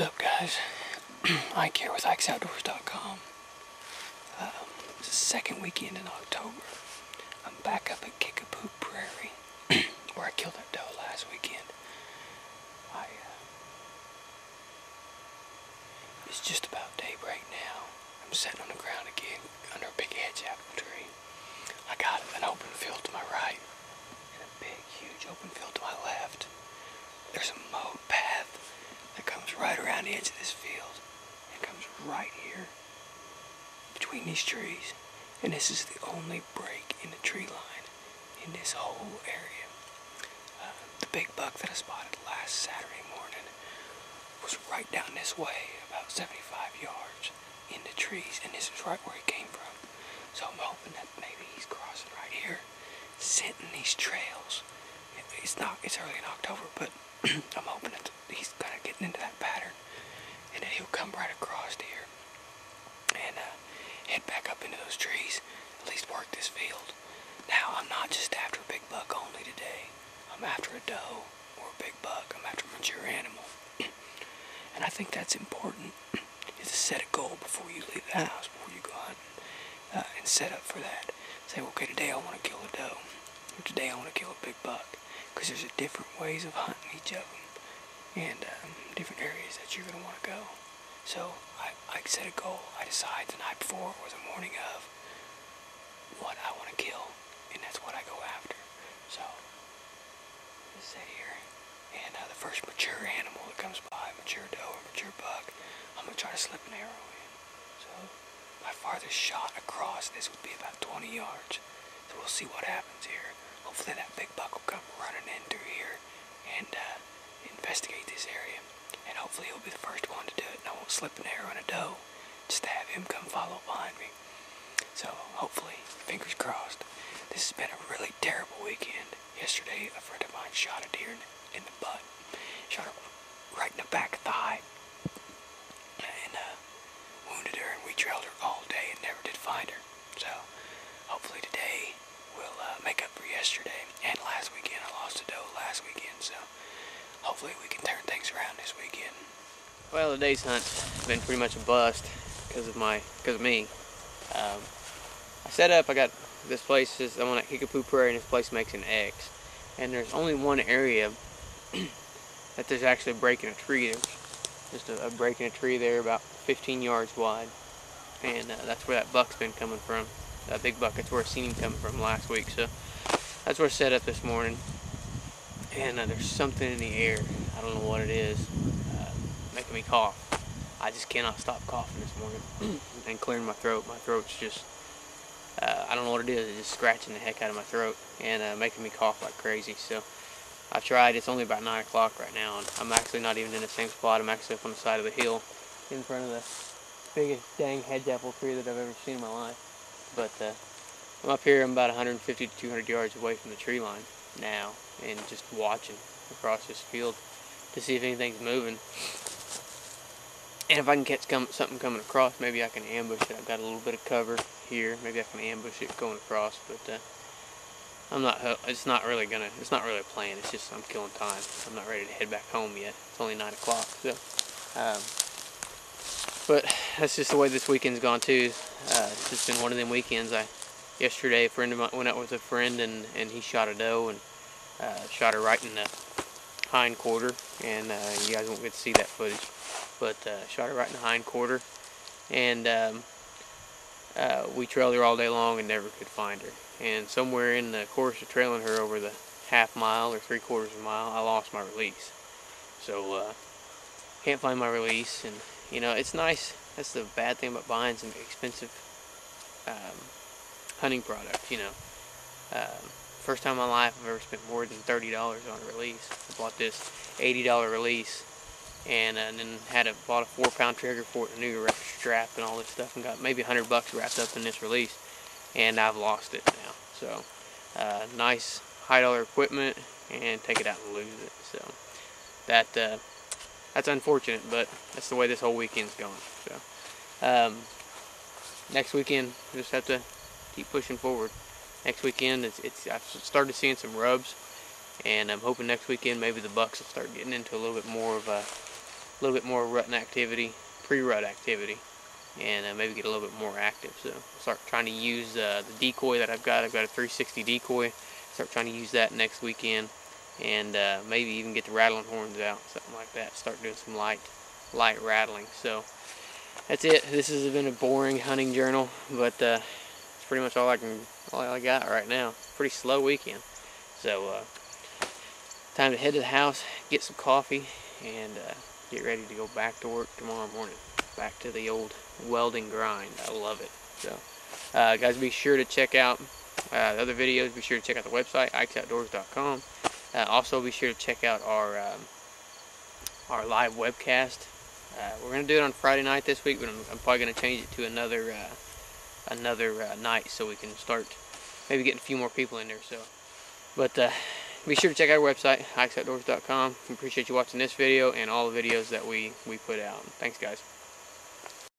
What's up, guys? Ike here with IkesOutdoors.com. It's the second weekend in October. I'm back up at Kickapoo Prairie, where I killed that doe last weekend. It's just about daybreak now. I'm sitting on the ground again under a big hedge apple tree. I got an open field to my right and a big, huge open field to my left. There's a mowed path that comes right around the edge of this field and comes right here between these trees. And this is the only break in the tree line in this whole area. The big buck that I spotted last Saturday morning was right down this way, about 75 yards in the trees, and this is right where he came from. So I'm hoping that maybe he's crossing right here, scenting these trails. It's early in October, but I'm hoping that he's kind of getting into that pattern, and that he'll come right across here and head back up into those trees, at least work this field. Now, I'm not just after a big buck only today. I'm after a doe or a big buck. I'm after a mature animal. And I think that's important, is to set a goal before you leave the house, before you go hunting, and set up for that. Say, okay, today I want to kill a doe, or today I want to kill a big buck, because there's different ways of hunting each of them, and different areas that you're going to want to go. So I set a goal. I decide the night before or the morning of what I want to kill, and that's what I go after. So let's sit here, and the first mature animal that comes by, mature doe or mature buck, I'm going to try to slip an arrow in. So my farthest shot across this would be about 20 yards. So we'll see what happens here. Hopefully that big buck will come running in through here and investigate this area. And hopefully he'll be the first one to do it, and I won't slip an arrow in a doe just to have him come follow behind me. So hopefully, fingers crossed. This has been a really terrible weekend. Yesterday, a friend of mine shot a deer in the butt. Shot her right in the back thigh. And wounded her, and we trailed her all day and never did find her. So hopefully today we'll make up for yesterday and last weekend. I lost a doe last weekend, so hopefully we can turn things around this weekend. Well, today's hunt's been pretty much a bust because of me. I set up. I got this place. I'm on at Kickapoo Prairie, and this place makes an X. And there's only one area that there's actually a break in a tree. There's just a break in a tree there, about 15 yards wide, and that's where that buck's been coming from. That big buck. That's where I seen him coming from last week. So that's where I set up this morning. And there's something in the air. I don't know what it is, making me cough. I just cannot stop coughing this morning and clearing my throat. My throat's just, I don't know what it is. It's just scratching the heck out of my throat and making me cough like crazy. So I've tried. It's only about 9 o'clock right now, and I'm actually not even in the same spot. I'm actually up on the side of the hill in front of the biggest dang hedge apple tree that I've ever seen in my life. But I'm up here. I'm about 150 to 200 yards away from the tree line now, and just watching across this field to see if anything's moving. And if I can catch something coming across, maybe I can ambush it. I've got a little bit of cover here. Maybe I can ambush it going across, but I'm not. It's not really a plan. It's just I'm killing time. I'm not ready to head back home yet. It's only 9 o'clock. So, but that's just the way this weekend's gone too. It's just been one of them weekends. Yesterday, a friend of mine went out with a friend, and he shot a doe and shot her right in the hind quarter. And you guys won't get to see that footage, but shot her right in the hind quarter. And we trailed her all day long and never could find her. And somewhere in the course of trailing her over the half mile or 3/4 of a mile, I lost my release. So can't find my release, and you know, it's nice. That's the bad thing about buying some expensive hunting products. You know, first time in my life I've ever spent more than $30 on a release. I bought this $80 release, and then bought a 4-pound trigger for it, a new strap and all this stuff, and got maybe $100 wrapped up in this release, and I've lost it now. So nice high-dollar equipment, and take it out and lose it. So that's unfortunate, but that's the way this whole weekend's going. So next weekend, we just have to keep pushing forward. Next weekend, I've started seeing some rubs, and I'm hoping next weekend maybe the bucks will start getting into a little bit more of a little bit more rutting activity, pre-rut activity, and maybe get a little bit more active. So start trying to use the decoy that I've got. I've got a 360 decoy. Start trying to use that next weekend, and maybe even get the rattling horns out, something like that. Start doing some light rattling. So that's it. This has been a boring hunting journal, but it's pretty much all I got right now. Pretty slow weekend. So time to head to the house, get some coffee, and get ready to go back to work tomorrow morning. Back to the old welding grind. I love it. So guys, be sure to check out the other videos. Be sure to check out the website, ikesoutdoors.com. Also be sure to check out our live webcast. We're going to do it on Friday night this week, but I'm probably going to change it to another night, so we can start maybe getting a few more people in there. So, but be sure to check out our website, ikesoutdoors.com. We appreciate you watching this video and all the videos that we put out. Thanks, guys.